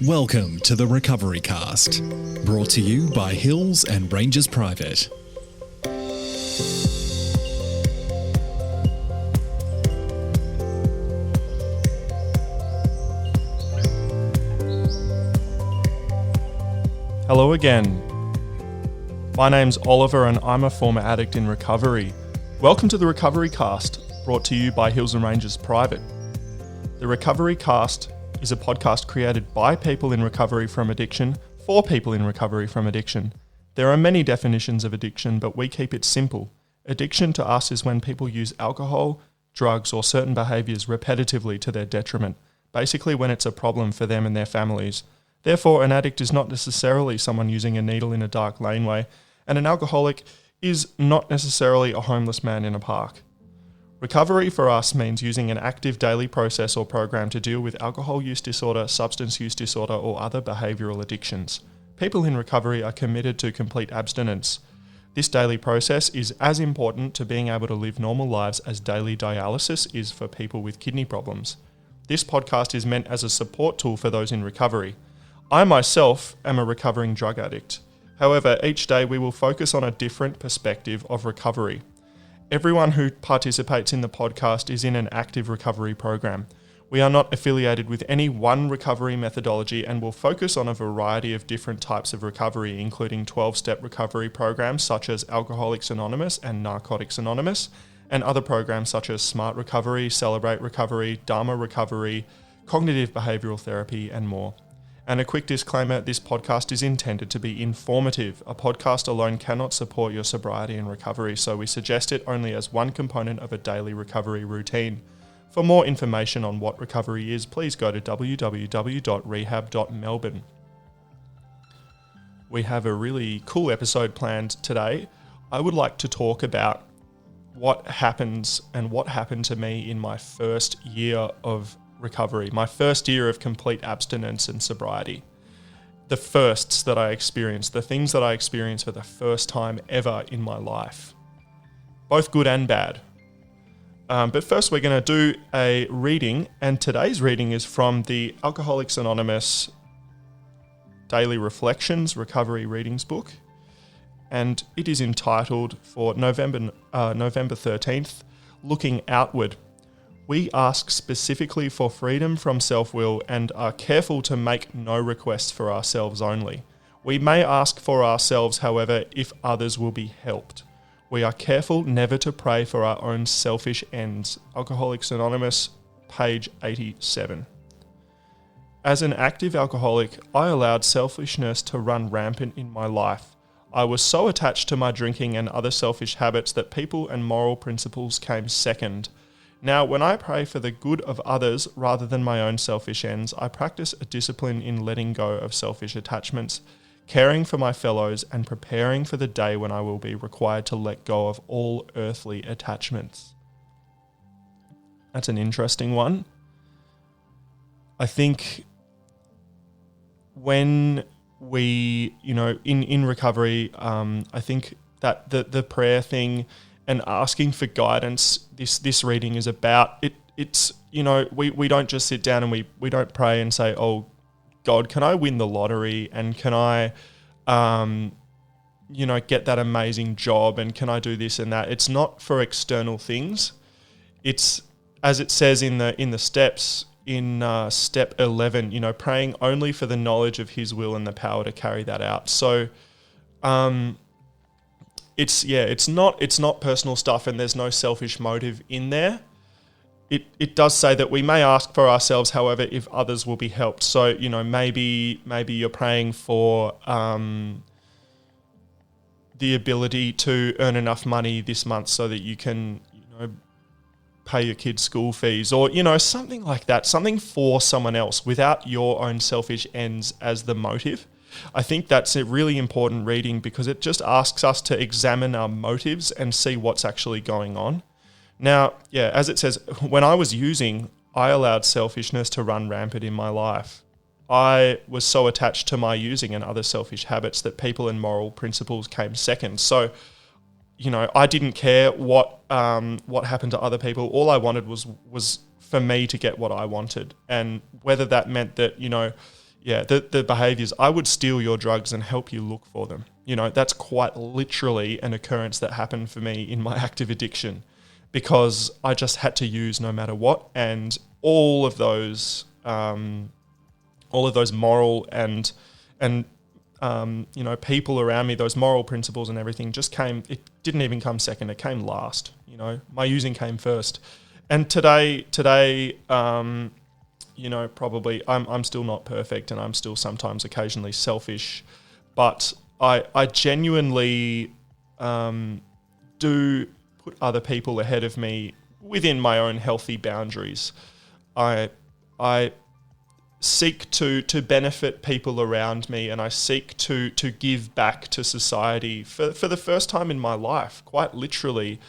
Welcome to the Recovery Cast, brought to you by Hills and Rangers Private. Hello again. My name's Oliver and I'm a former addict in recovery. Welcome to the Recovery Cast, brought to you by Hills and Rangers Private. The Recovery Cast is a podcast created by people in recovery from addiction for people in recovery from addiction. There are many definitions of addiction, but we keep it simple. Addiction to us is when people use alcohol, drugs, or certain behaviours repetitively to their detriment, basically when it's a problem for them and their families. Therefore, an addict is not necessarily someone using a needle in a dark laneway, and an alcoholic is not necessarily a homeless man in a park. Recovery for us means using an active daily process or program to deal with alcohol use disorder, substance use disorder, or other behavioural addictions. People in recovery are committed to complete abstinence. This daily process is as important to being able to live normal lives as daily dialysis is for people with kidney problems. This podcast is meant as a support tool for those in recovery. I myself am a recovering drug addict. However, each day we will focus on a different perspective of recovery. Everyone who participates in the podcast is in an active recovery program. We are not affiliated with any one recovery methodology and will focus on a variety of different types of recovery, including 12-step recovery programs such as Alcoholics Anonymous and Narcotics Anonymous, and other programs such as Smart Recovery, Celebrate Recovery, Dharma Recovery, Cognitive Behavioural Therapy, and more. And a quick disclaimer, this podcast is intended to be informative. A podcast alone cannot support your sobriety and recovery, so we suggest it only as one component of a daily recovery routine. For more information on what recovery is, please go to www.rehab.melbourne. We have a really cool episode planned today. I would like to talk about what happened to me in my first year of recovery, my first year of complete abstinence and sobriety. The firsts that I experienced, the things that I experienced for the first time ever in my life, both good and bad. But first we're going to do a reading, and today's reading is from the Alcoholics Anonymous Daily Reflections Recovery Readings book, and it is entitled for November 13th, Looking Outward. We ask specifically for freedom from self-will and are careful to make no requests for ourselves only. We may ask for ourselves, however, if others will be helped. We are careful never to pray for our own selfish ends. Alcoholics Anonymous, page 87. As an active alcoholic, I allowed selfishness to run rampant in my life. I was so attached to my drinking and other selfish habits that people and moral principles came second. Now, when I pray for the good of others rather than my own selfish ends, I practice a discipline in letting go of selfish attachments, caring for my fellows, and preparing for the day when I will be required to let go of all earthly attachments. That's an interesting one. I think when we, in recovery, I think that the prayer thing and asking for guidance, this reading is about it. It's, we don't just sit down and we don't pray and say, oh, God, can I win the lottery? And can I, get that amazing job? And can I do this and that? It's not for external things. It's, as it says in the steps, in step 11, praying only for the knowledge of His will and the power to carry that out. So, it's not personal stuff, and there's no selfish motive in there. It does say that we may ask for ourselves, however, if others will be helped. So, maybe you're praying for the ability to earn enough money this month so that you can, pay your kids' school fees, or, something like that, something for someone else without your own selfish ends as the motive. I think that's a really important reading because it just asks us to examine our motives and see what's actually going on. Now, as it says, when I was using, I allowed selfishness to run rampant in my life. I was so attached to my using and other selfish habits that people and moral principles came second. So, I didn't care what happened to other people. All I wanted was for me to get what I wanted. And whether that meant that, the behaviors. I would steal your drugs and help you look for them. That's quite literally an occurrence that happened for me in my active addiction, because I just had to use no matter what. And all of those moral and people around me, those moral principles and everything just came. It didn't even come second. It came last. My using came first. And today, probably I'm still not perfect, and I'm still sometimes occasionally selfish, but I genuinely do put other people ahead of me within my own healthy boundaries. I seek to benefit people around me, and I seek to give back to society. For the first time in my life, quite literally,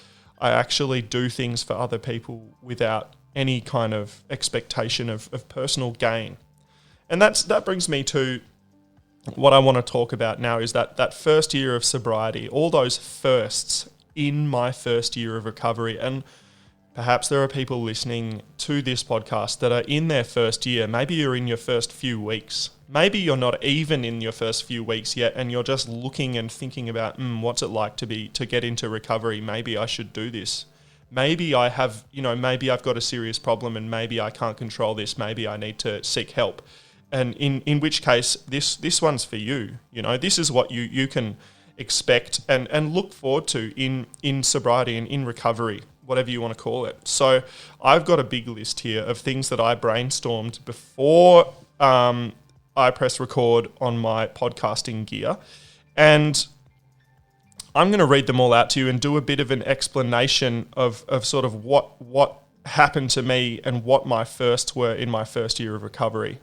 I actually do things for other people without any kind of expectation of personal gain. And that brings me to what I want to talk about now, is that first year of sobriety, all those firsts in my first year of recovery. And perhaps there are people listening to this podcast that are in their first year. Maybe you're in your first few weeks. Maybe you're not even in your first few weeks yet, and you're just looking and thinking about, what's it like to get into recovery? Maybe I should do this. Maybe I have, maybe I've got a serious problem, and maybe I can't control this. Maybe I need to seek help. And in which case, this one's for you. This is what you can expect and look forward to in sobriety and in recovery, whatever you want to call it. So I've got a big list here of things that I brainstormed before I press record on my podcasting gear. And I'm going to read them all out to you and do a bit of an explanation of sort of what happened to me and what my firsts were in my first year of recovery.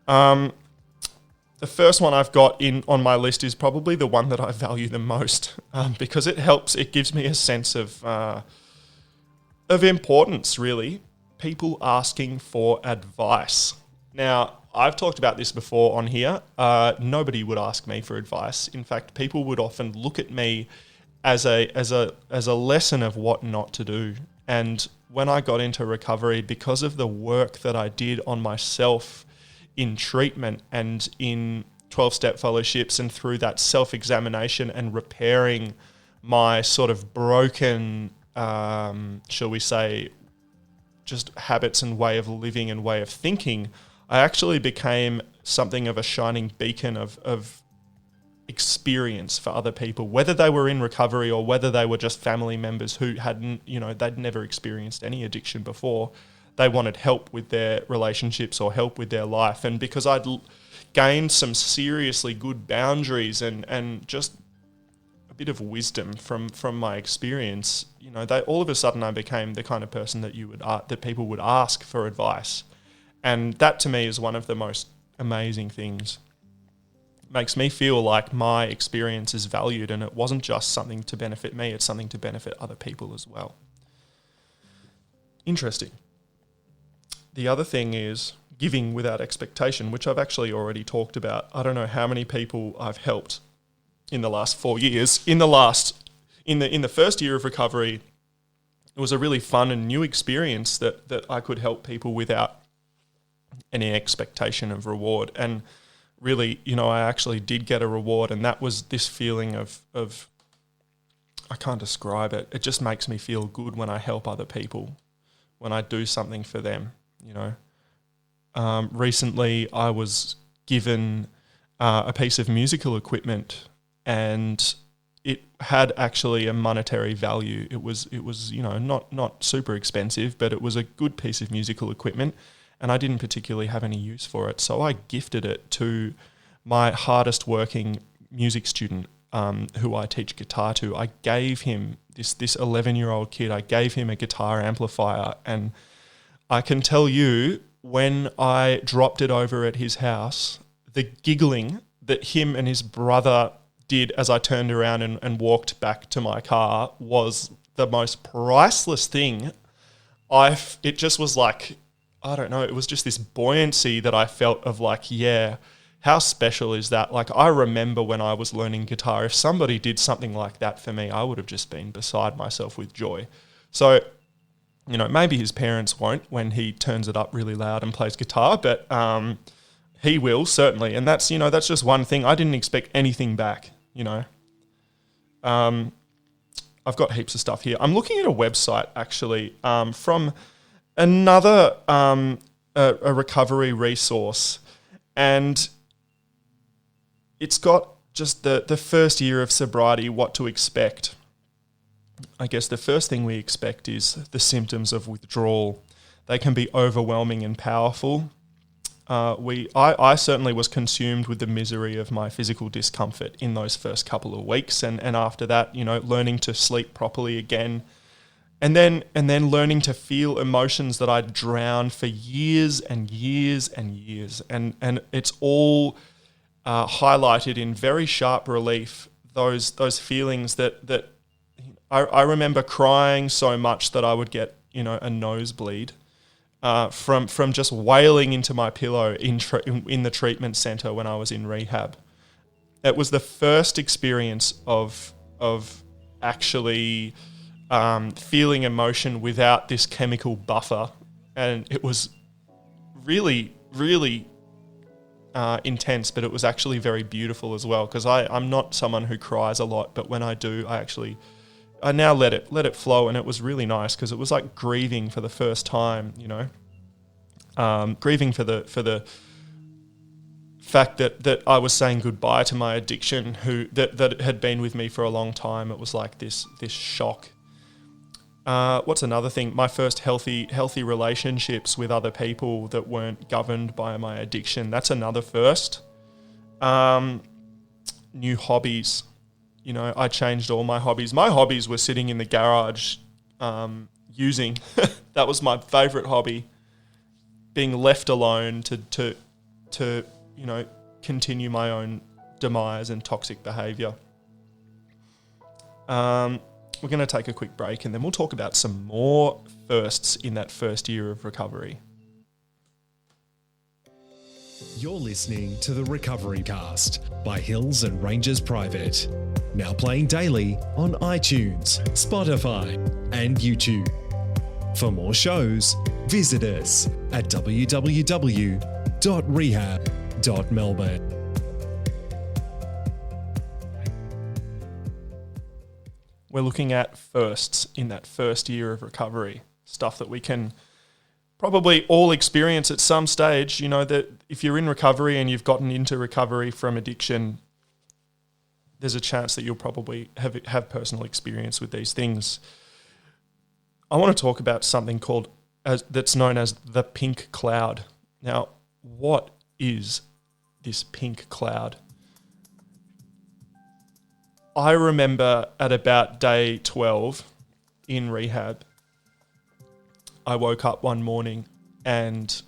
The first one I've got on my list is probably the one that I value the most, because it gives me a sense of importance, really. People asking for advice. Now, I've talked about this before on here. Nobody would ask me for advice. In fact, people would often look at me as a lesson of what not to do. And when I got into recovery, because of the work that I did on myself in treatment and in 12-step fellowships, and through that self-examination and repairing my sort of broken, shall we say, just habits and way of living and way of thinking, I actually became something of a shining beacon of experience for other people, whether they were in recovery or whether they were just family members who hadn't, they'd never experienced any addiction before. They wanted help with their relationships or help with their life. And because I'd gained some seriously good boundaries and just a bit of wisdom from my experience, all of a sudden I became the kind of person that people would ask for advice. And that to me is one of the most amazing things. It makes me feel like my experience is valued, and it wasn't just something to benefit me, it's something to benefit other people as well. Interesting. The other thing is giving without expectation, which I've actually already talked about. I don't know how many people I've helped in the last 4 years. In the first year of recovery, it was a really fun and new experience that I could help people without any expectation of reward. And really, I actually did get a reward, and that was this feeling of I can't describe it. It just makes me feel good when I help other people, when I do something for them. Recently I was given a piece of musical equipment, and it had actually a monetary value. It was not super expensive, but it was a good piece of musical equipment, and I didn't particularly have any use for it. So I gifted it to my hardest working music student, who I teach guitar to. I gave him this 11-year-old kid, I gave him a guitar amplifier, and I can tell you, when I dropped it over at his house, the giggling that him and his brother did as I turned around and walked back to my car was the most priceless thing. It just was like, I don't know, it was just this buoyancy that I felt of like, yeah, how special is that? Like, I remember when I was learning guitar, if somebody did something like that for me, I would have just been beside myself with joy. So, maybe his parents won't when he turns it up really loud and plays guitar, but He will, certainly. And that's, that's just one thing. I didn't expect anything back, I've got heaps of stuff here. I'm looking at a website, actually, from another a recovery resource. And it's got just the first year of sobriety, what to expect. I guess the first thing we expect is the symptoms of withdrawal. They can be overwhelming and powerful. I certainly was consumed with the misery of my physical discomfort in those first couple of weeks, and after that, learning to sleep properly again, and then learning to feel emotions that I'd drowned for years and years and years, and it's all highlighted in very sharp relief. Those feelings that I remember crying so much that I would get a nosebleed. From just wailing into my pillow in the treatment centre when I was in rehab. It was the first experience of actually feeling emotion without this chemical buffer, and it was really, really intense, but it was actually very beautiful as well, because I'm not someone who cries a lot, but when I do, I now let it flow, and it was really nice because it was like grieving for the first time, grieving for the fact that I was saying goodbye to my addiction, that had been with me for a long time. It was like this shock. What's another thing? My first healthy relationships with other people that weren't governed by my addiction. That's another first. New hobbies. I changed all my hobbies. My hobbies were sitting in the garage using. That was my favourite hobby. Being left alone to continue my own demise and toxic behaviour. We're going to take a quick break, and then we'll talk about some more firsts in that first year of recovery. You're listening to the Recovery Cast by Hills and Rangers Private. Now playing daily on iTunes, Spotify, and YouTube. For more shows, visit us at www.rehab.melbourne. We're looking at firsts in that first year of recovery, stuff that we can probably all experience at some stage. That if you're in recovery and you've gotten into recovery from addiction, there's a chance that you'll probably have personal experience with these things. I want to talk about something that's known as the pink cloud. Now, what is this pink cloud? I remember at about day 12 in rehab, I woke up one morning and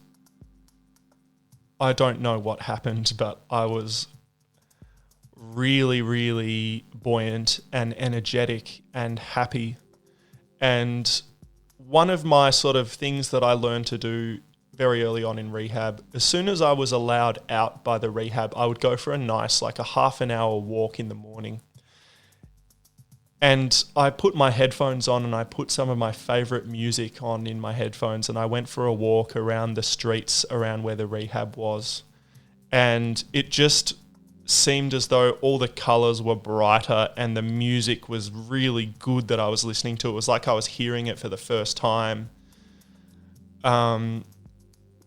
I don't know what happened, but I was really, really buoyant and energetic and happy. And one of my sort of things that I learned to do very early on in rehab, as soon as I was allowed out by the rehab, I would go for a nice, like a half an hour walk in the morning. And I put my headphones on and I put some of my favourite music on in my headphones, and I went for a walk around the streets around where the rehab was. And it just seemed as though all the colours were brighter and the music was really good that I was listening to. It was like I was hearing it for the first time. And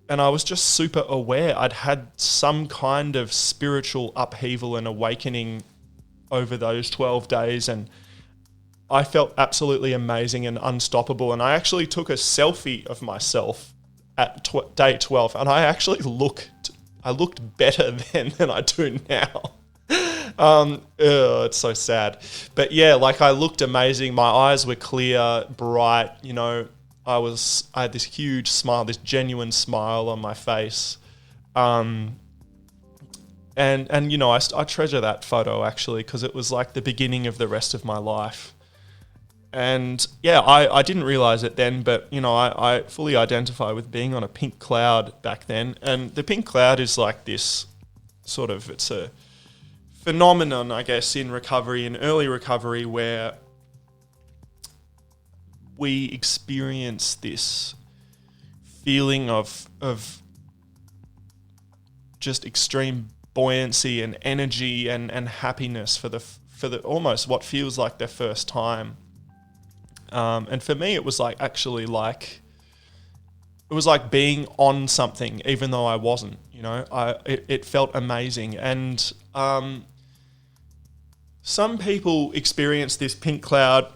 I was just super aware. I'd had some kind of spiritual upheaval and awakening over those 12 days, and I felt absolutely amazing and unstoppable. And I actually took a selfie of myself at day 12, and I actually looked better then than I do now. It's so sad. But yeah, like I looked amazing. My eyes were clear, bright, I had this huge smile, this genuine smile on my face. And I treasure that photo actually, because it was like the beginning of the rest of my life. And yeah, I didn't realize it then, but I fully identify with being on a pink cloud back then. And the pink cloud is like this sort of, it's a phenomenon, I guess, in recovery, in early recovery, where we experience this feeling of just extreme buoyancy and energy and happiness for the almost what feels like their first time. And for me, it was like it was like being on something, even though I wasn't. It felt amazing. And some people experience this pink cloud,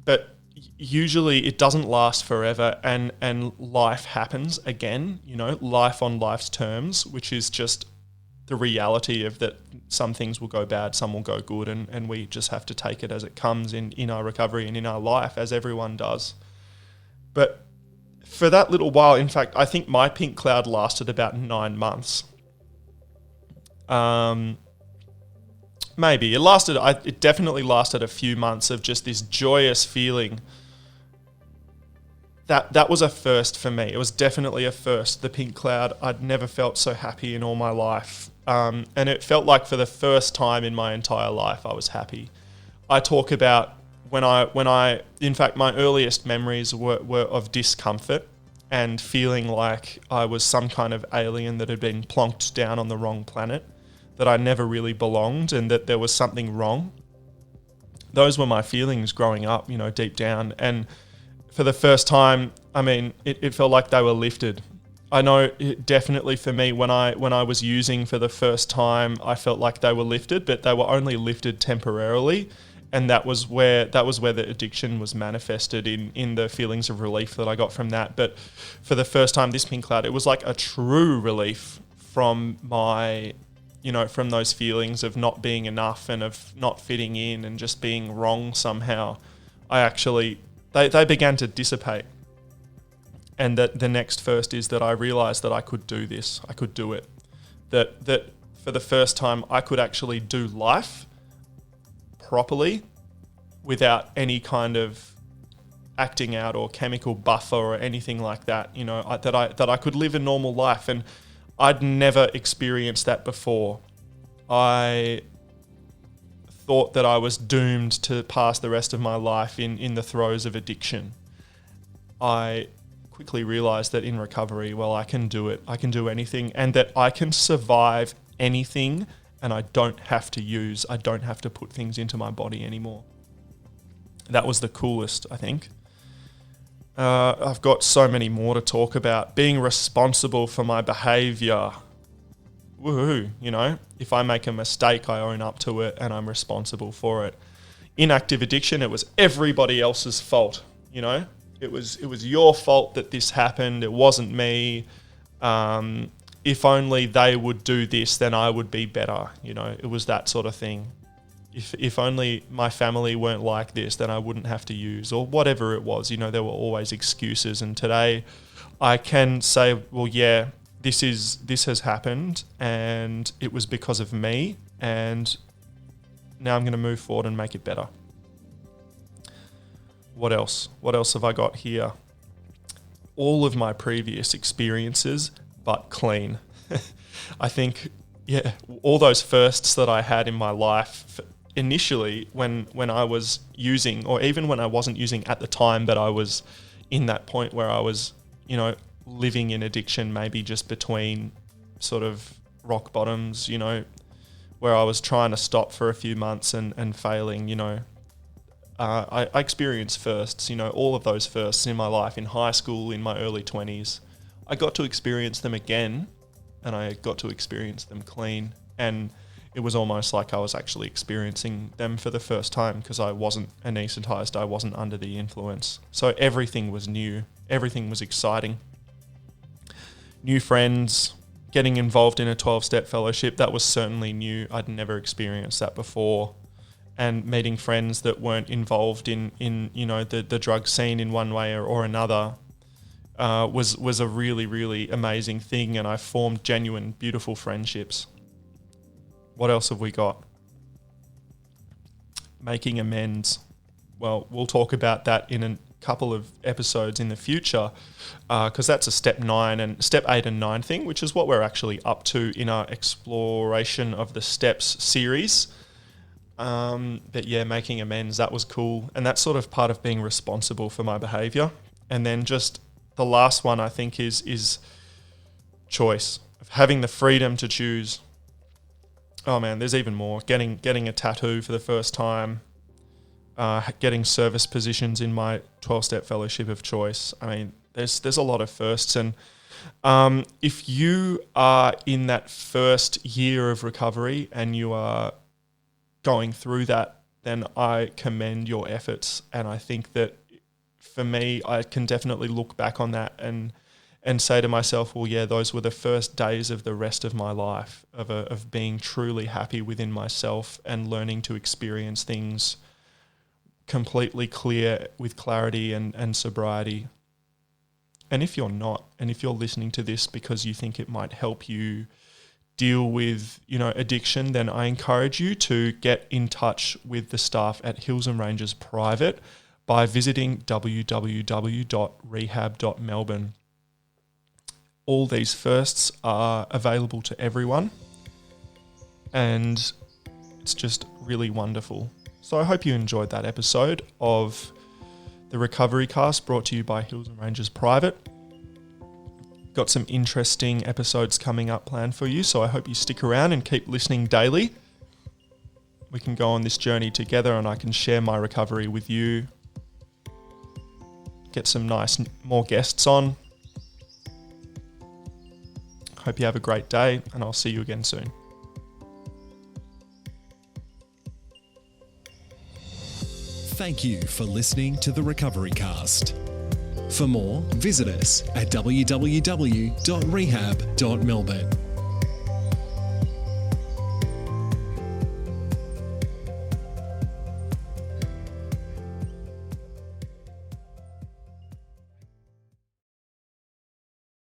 but usually it doesn't last forever, and life happens again. Life on life's terms, which is just the reality of that. Some things will go bad, some will go good, and we just have to take it as it comes in our recovery and in our life, as everyone does. But for that little while, in fact, I think my pink cloud lasted about 9 months. Maybe. It definitely lasted a few months of just this joyous feeling. That was a first for me. It was definitely a first, the pink cloud. I'd never felt so happy in all my life. And it felt like for the first time in my entire life, I was happy. I talk about when I in fact, my earliest memories were of discomfort and feeling like I was some kind of alien that had been plonked down on the wrong planet, that I never really belonged and that there was something wrong. Those were my feelings growing up, deep down. And for the first time, it felt like they were lifted. I know definitely for me, when I was using for the first time, I felt like they were lifted, but they were only lifted temporarily. And that was where the addiction was manifested in the feelings of relief that I got from that. But for the first time, this pink cloud, it was like a true relief from from those feelings of not being enough and of not fitting in and just being wrong somehow. They began to dissipate. And that the next first is that I realized that I could do this. I could do it. That for the first time, I could actually do life properly without any kind of acting out or chemical buffer or anything like that. That I could live a normal life, and I'd never experienced that before. I thought that I was doomed to pass the rest of my life in the throes of addiction. I quickly realized that in recovery, well, I can do it. I can do anything, and that I can survive anything, and I don't have to put things into my body anymore. That was the coolest, I think. I've got so many more to talk about. Being responsible for my behavior. Woohoo, if I make a mistake, I own up to it and I'm responsible for it. In active addiction, it was everybody else's fault, It was your fault that this happened. It wasn't me. If only they would do this, then I would be better. It was that sort of thing. If only my family weren't like this, then I wouldn't have to use, or whatever it was. There were always excuses. And today I can say, well, yeah, this has happened and it was because of me. And now I'm going to move forward and make it better. What else? What else have I got here? All of my previous experiences, but clean. I think, all those firsts that I had in my life initially when I was using, or even when I wasn't using at the time, but I was in that point where I was, living in addiction, maybe just between sort of rock bottoms, where I was trying to stop for a few months and failing, I experienced firsts, all of those firsts in my life, in high school, in my early 20s. I got to experience them again, and I got to experience them clean. And it was almost like I was actually experiencing them for the first time, because I wasn't anaesthetized, I wasn't under the influence. So everything was new, everything was exciting. New friends, getting involved in a 12-step fellowship, that was certainly new. I'd never experienced that before. And meeting friends that weren't involved in the drug scene in one way or another was a really, really amazing thing. And I formed genuine, beautiful friendships. What else have we got? Making amends. Well, we'll talk about that in a couple of episodes in the future, because that's a step 9 and step 8 and 9 thing, which is what we're actually up to in our exploration of the steps series. But yeah, making amends, that was cool. And that's sort of part of being responsible for my behavior. And then just the last one, I think, is choice. of having the freedom to choose. Oh man, there's even more. Getting a tattoo for the first time, getting service positions in my 12-step fellowship of choice. I mean, there's a lot of firsts, and if you are in that first year of recovery and you are going through that, then I commend your efforts. And I think that for me, I can definitely look back on that and say to myself, well, yeah, those were the first days of the rest of my life, of being truly happy within myself and learning to experience things completely clear, with clarity and sobriety. And if you're not, and if you're listening to this because you think it might help you deal with, addiction, then I encourage you to get in touch with the staff at Hills and Ranges Private by visiting www.rehab.melbourne. All these firsts are available to everyone, and it's just really wonderful. So I hope you enjoyed that episode of the Recovery Cast, brought to you by Hills and Ranges Private. Got some interesting episodes coming up planned for you, so I hope you stick around and keep listening daily. We can go on this journey together, and I can share my recovery with you. Get some more guests on. Hope you have a great day, and I'll see you again soon. Thank you for listening to the Recovery Cast. For more, visit us at www.rehab.melbourne.